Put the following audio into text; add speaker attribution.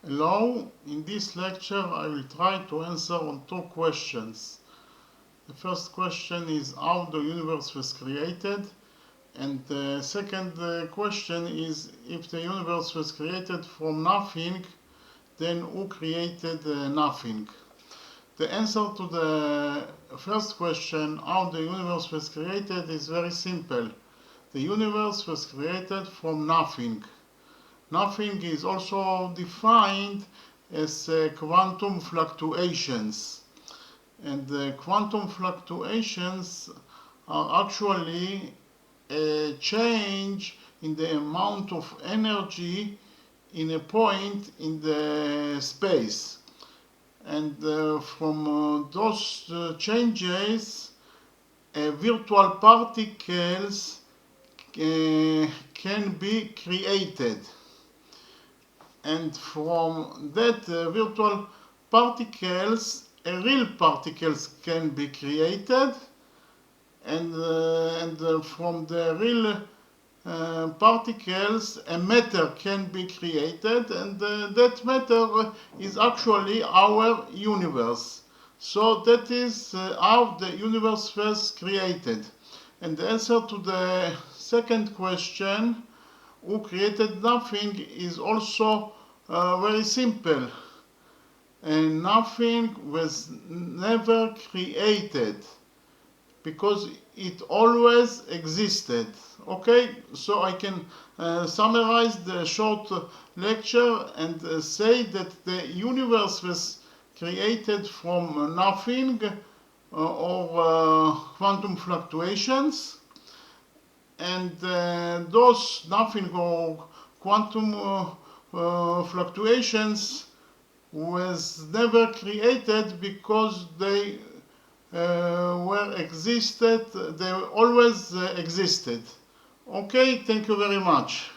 Speaker 1: Hello, in this lecture I will try to answer on two questions. The first question is how the universe was created, and the second question is if the universe was created from nothing, then who created nothing? The answer to the first question, how the universe was created, is very simple. The universe was created from nothing. Nothing is also defined as quantum fluctuations. And the quantum fluctuations are actually a change in the amount of energy in a point in the space. And from those changes, virtual particles can be created. And from that virtual particles, real particles can be created, and from the real particles, a matter can be created, and that matter is actually our universe. So that is how the universe was created. And the answer to the second question, who created nothing, is also very simple. And nothing was never created because it always existed. Okay, so I can summarize the short lecture and say that the universe was created from nothing or quantum fluctuations, and those nothing or quantum fluctuations was never created because they they always existed. Okay, thank you very much.